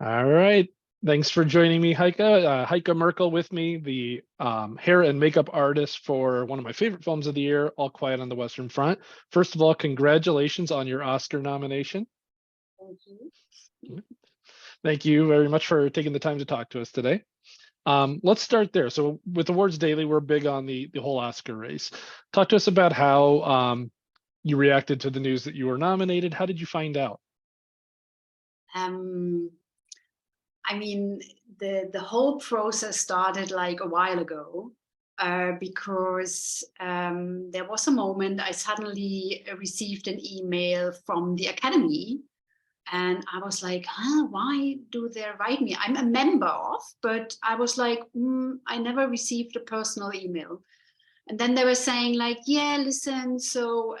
All right. Thanks for joining me, Heike. Heike Merkel with me, the hair and makeup artist for one of my favorite films of the year, All Quiet on the Western Front. First of all, congratulations on your Oscar nomination. Thank you. Thank you very much for taking the time to talk to us today. Let's start there. So with Awards Daily, we're big on the whole Oscar race. Talk to us about how you reacted to the news that you were nominated. How did you find out? I mean, the whole process started like a while ago because there was a moment I suddenly received an email from the Academy. And I was like, why do they write me? I'm a member of, but I was like, I never received a personal email. And then they were saying like, yeah, listen, so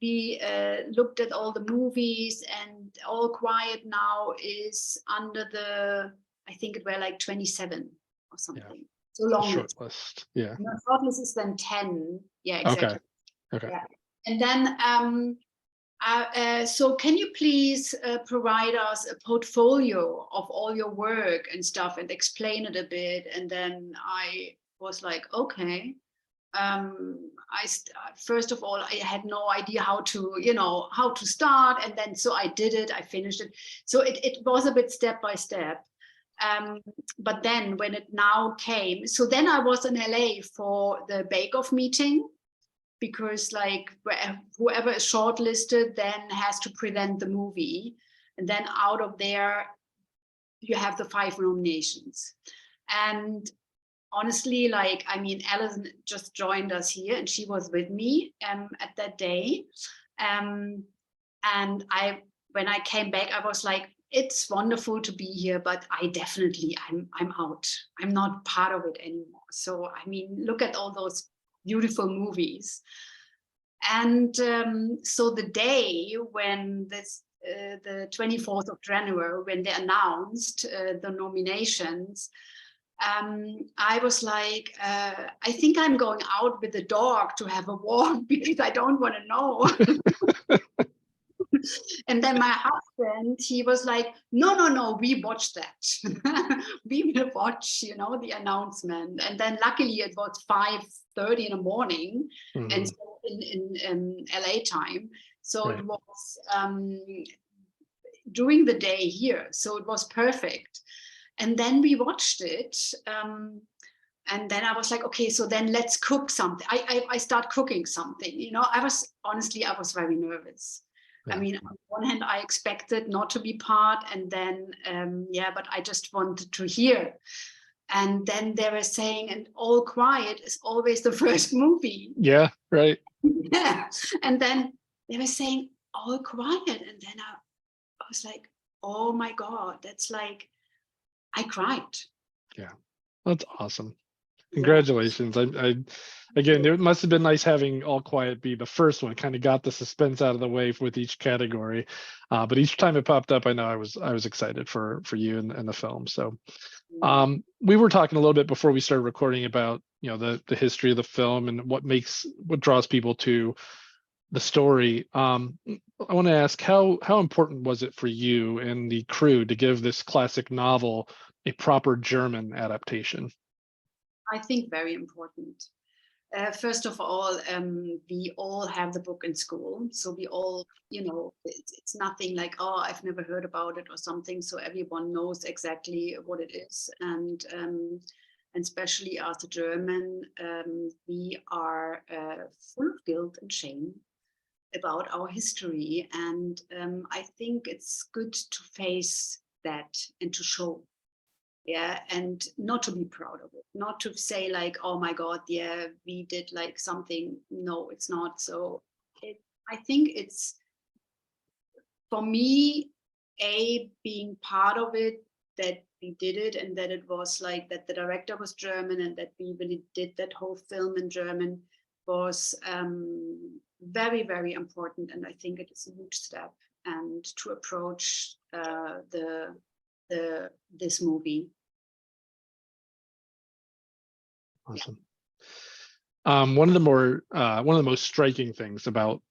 we looked at all the movies and All Quiet now is under the, I think it were like 27 or something. Yeah. So long Short list. Yeah. No, short list is then 10. Yeah, exactly. Okay. Yeah. And then so can you please provide us a portfolio of all your work and stuff and explain it a bit? And then I was like, okay. First of all, I had no idea how to start. And then, so I did it, I finished it. So it was a bit step by step. But then when it now came, so then I was in LA for the Bake Off meeting, because like whoever is shortlisted then has to present the movie. And then out of there, you have the 5 nominations. And honestly, like, I mean, Alison just joined us here and she was with me at that day. And when I came back, I was like, it's wonderful to be here, but I'm out. I'm not part of it anymore. So, I mean, look at all those beautiful movies. And so the day when the 24th of January, when they announced the nominations, I was like, I think I'm going out with the dog to have a walk because I don't want to know. And then my husband, he was like, no, we watched that. We will watch, the announcement. And then luckily it was 5:30 in the morning, and so in LA time. So right. It was during the day here. So it was perfect. And then we watched it. And then I was like, okay, so then let's cook something. I start cooking something, I was very nervous. Yeah. I mean, on one hand, I expected not to be part, and then, but I just wanted to hear. And then they were saying, and All Quiet is always the first movie. Yeah, right. Yeah. And then they were saying All Quiet. And then I was like, oh my God, that's like, I cried. Yeah, that's awesome. Congratulations. Yeah. Again, it must have been nice having All Quiet be the first one. Kind of got the suspense out of the way with each category, but each time it popped up, I know I was excited for you and the film. So we were talking a little bit before we started recording about the history of the film and what draws people to the story. I want to ask how important was it for you and the crew to give this classic novel a proper German adaptation? I think very important. First of all, we all have the book in school. So we all, it's nothing like, oh, I've never heard about it or something. So everyone knows exactly what it is. And especially as a German, we are full of guilt and shame about our history. And I think it's good to face that and to show. Yeah, and not to be proud of it, not to say like, oh my God, yeah, we did like something. No, it's not. So I think it's, for me, being part of it, that we did it and that it was like that the director was German and that we really did that whole film in German was very, very important. And I think it is a huge step and to approach this movie. Awesome. Yeah. One of the most striking things about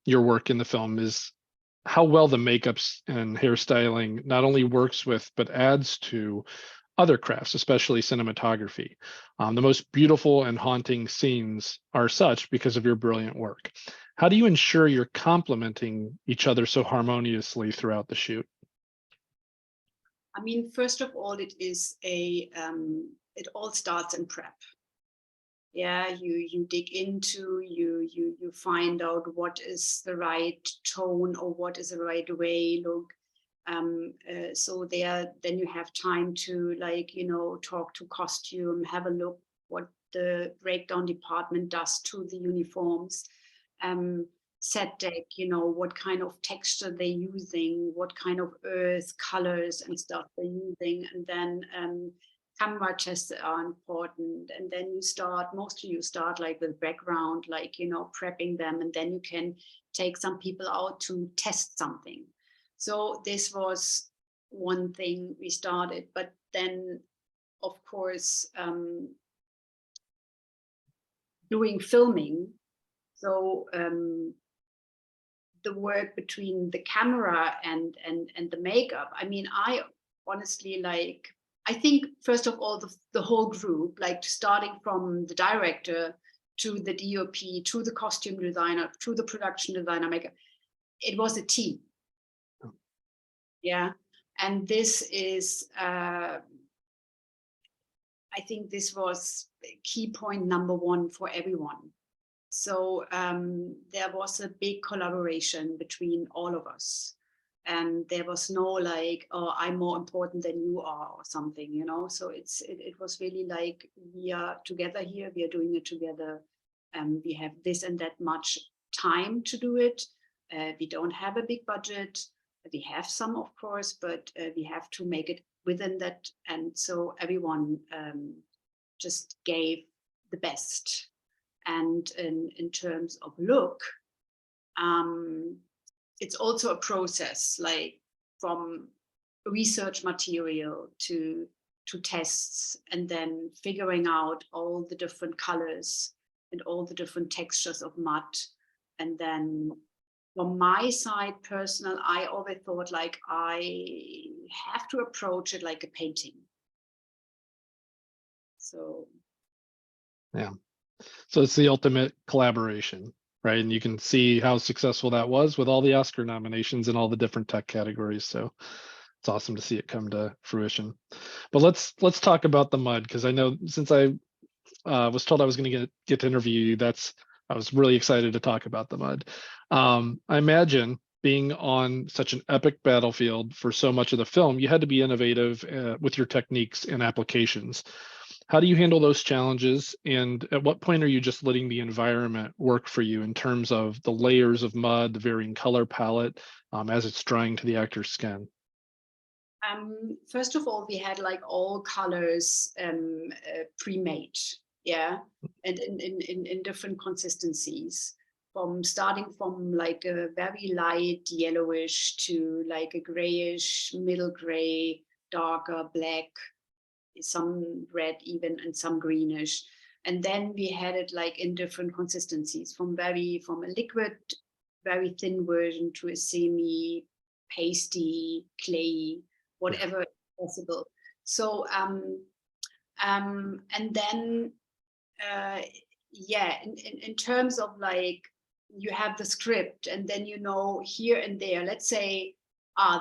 your work in the film is how well the makeups and hairstyling not only works with, but adds to other crafts, especially cinematography. The most beautiful and haunting scenes are such because of your brilliant work. How do you ensure you're complementing each other so harmoniously throughout the shoot? I mean, first of all, it is it all starts in prep. Yeah, you dig into, you find out what is the right tone or what is the right way look. So then you have time to, like, talk to costume, have a look what the breakdown department does to the uniforms. Set deck, what kind of texture they're using, what kind of earth colors and stuff they're using, and then camera tests are important. And then you start like with background, like, prepping them, and then you can take some people out to test something. So this was one thing we started, but then, of course, doing filming. So the work between the camera and the makeup. I mean, I honestly, like, I think first of all, the whole group, like starting from the director to the DOP, to the costume designer, to the production designer, maker, it was a team. Yeah. And this is, I think this was key point number one for everyone. So there was a big collaboration between all of us. And there was no like, oh, I'm more important than you are or something, So it was really like, we are together here, we are doing it together. We have this and that much time to do it. We don't have a big budget. We have some, of course, but we have to make it within that. And so everyone just gave the best. And in terms of look, it's also a process, like from research material to tests, and then figuring out all the different colors and all the different textures of mud. And then from my side, personal, I always thought like I have to approach it like a painting. So Yeah. So it's the ultimate collaboration, right? And you can see how successful that was with all the Oscar nominations and all the different tech categories. So it's awesome to see it come to fruition. But let's talk about the mud, because I know since I was told I was going to get to interview you, I was really excited to talk about the mud. I imagine being on such an epic battlefield for so much of the film, you had to be innovative with your techniques and applications. How do you handle those challenges? And at what point are you just letting the environment work for you in terms of the layers of mud, the varying color palette as it's drying to the actor's skin? First of all, we had like all colors pre-made, yeah, and in different consistencies. Starting from like a very light yellowish to like a grayish, middle gray, darker black, some red even, and some greenish. And then we had it like in different consistencies, from a liquid, very thin version to a semi pasty, clayey, whatever possible. So and then in terms of like, you have the script, and then here and there, let's say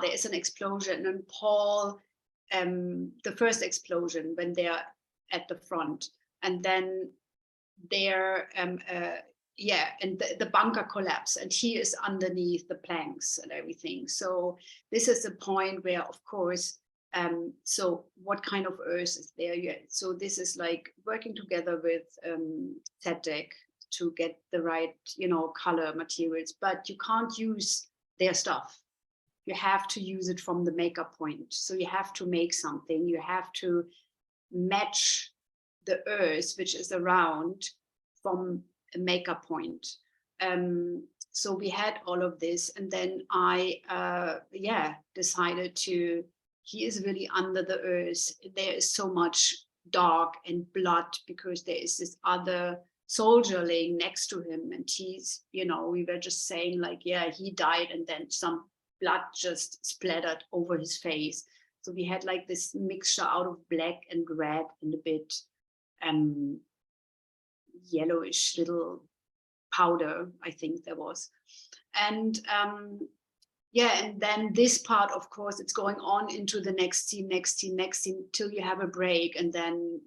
there is an explosion, and Paul, the first explosion when they're at the front, and then they're and the bunker collapse, and he is underneath the planks and everything. So this is a point where, of course, so what kind of earth is there? So this is like working together with Tech to get the right, color materials, but you can't use their stuff. You have to use it from the makeup point. So you have to make something. You have to match the earth, which is around, from a makeup point. So we had all of this, and then I decided to. He is really under the earth. There is so much dark and blood because there is this other soldier laying next to him, and he's, we were just saying like, yeah, he died, and then some blood just splattered over his face. So we had like this mixture out of black and red and a bit yellowish little powder, I think there was. And yeah, and then this part, of course, it's going on into the next scene till you have a break. And then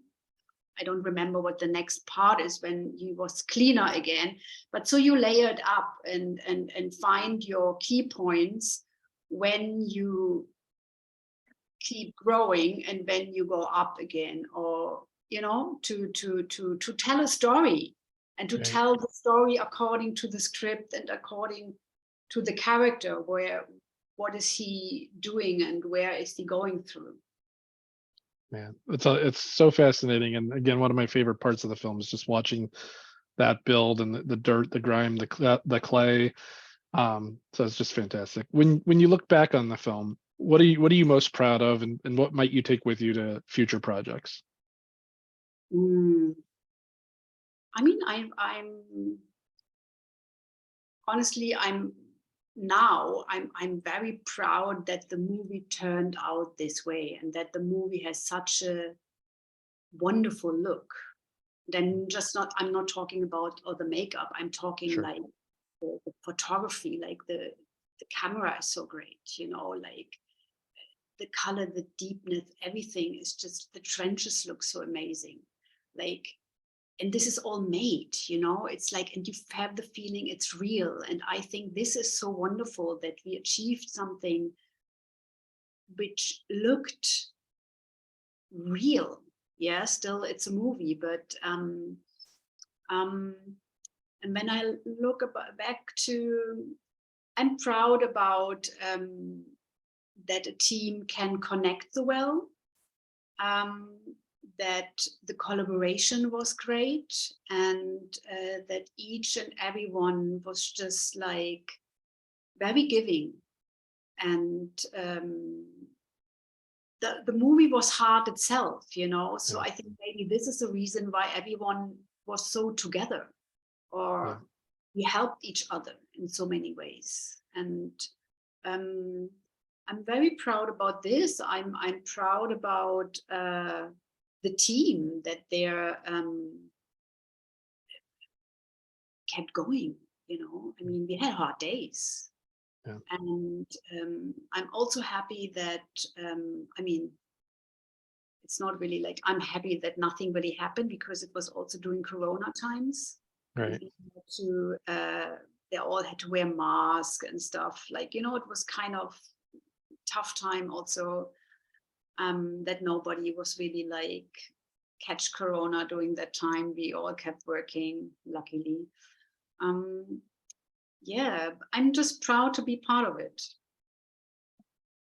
I don't remember what the next part is when he was cleaner again. But so you layer it up and find your key points when you keep growing and when you go up again, or to tell a story and to tell the story according to the script and according to the character, what is he doing and where is he going through. Man, it's so fascinating. And again, one of my favorite parts of the film is just watching that build and the dirt, the grime, the clay. So it's just fantastic. When you look back on the film, what are you most proud of, and what might you take with you to future projects? I mean, I'm honestly, I'm very proud that the movie turned out this way and that the movie has such a wonderful look. Then I'm not talking about all the makeup. I'm talking like the photography, like the camera is so great, like the color, the deepness, everything is just, the trenches look so amazing. Like, and this is all made, it's like, and you have the feeling it's real. And I think this is so wonderful that we achieved something which looked real. Yeah, still it's a movie, but and when I look back to, I'm proud about that a team can connect so well. That the collaboration was great, and that each and everyone was just like very giving. And the movie was hard itself, so I think maybe this is the reason why everyone was so together, or we helped each other in so many ways. And I'm very proud about this. I'm proud about the team, that they're kept going. I mean, we had hard days. And I'm also happy that I mean, it's not really like I'm happy that nothing really happened, because it was also during Corona times. Right. They all had to wear masks and stuff. Like, it was kind of tough time also, that nobody was really like catch Corona during that time. We all kept working, luckily. Yeah, I'm just proud to be part of it.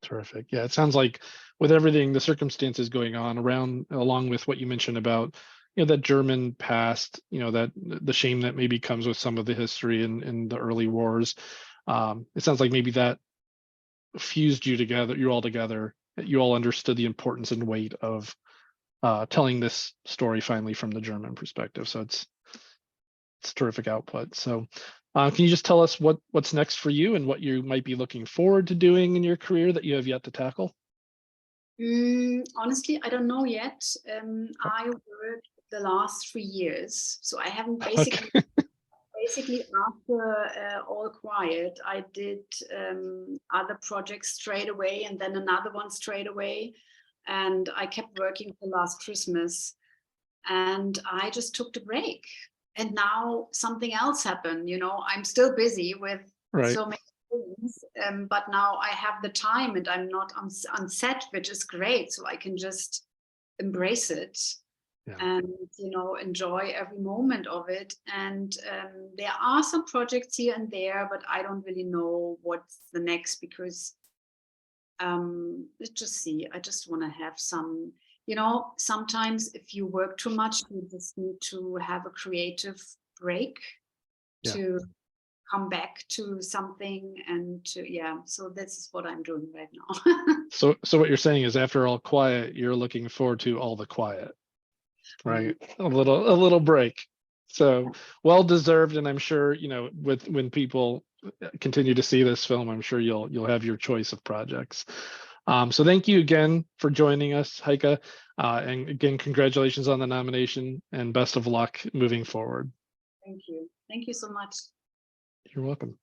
Terrific. Yeah, it sounds like with everything, the circumstances going on around, along with what you mentioned about, that German past, that the shame that maybe comes with some of the history in the early wars. It sounds like maybe that fused you all together, that you all understood the importance and weight of telling this story finally from the German perspective. So it's terrific output. So can you just tell us what's next for you and what you might be looking forward to doing in your career that you have yet to tackle? Honestly, I don't know yet. I worked the last 3 years, so I haven't basically after All Quiet, I did other projects straight away, and then another one straight away. And I kept working till last Christmas, and I just took the break. And now something else happened. I'm still busy with so many things, but now I have the time, and I'm not on set, which is great. So I can just embrace it. And enjoy every moment of it. And there are some projects here and there, but I don't really know what's the next, because let's just see. I just want to have some, sometimes if you work too much, you just need to have a creative break to come back to something, and so this is what I'm doing right now. So what you're saying is, after All Quiet, you're looking forward to All the Quiet. Right, a little break. So well deserved. And I'm sure when people continue to see this film, I'm sure you'll have your choice of projects. So thank you again for joining us, Heike. And again, congratulations on the nomination and best of luck moving forward. Thank you. Thank you so much. You're welcome.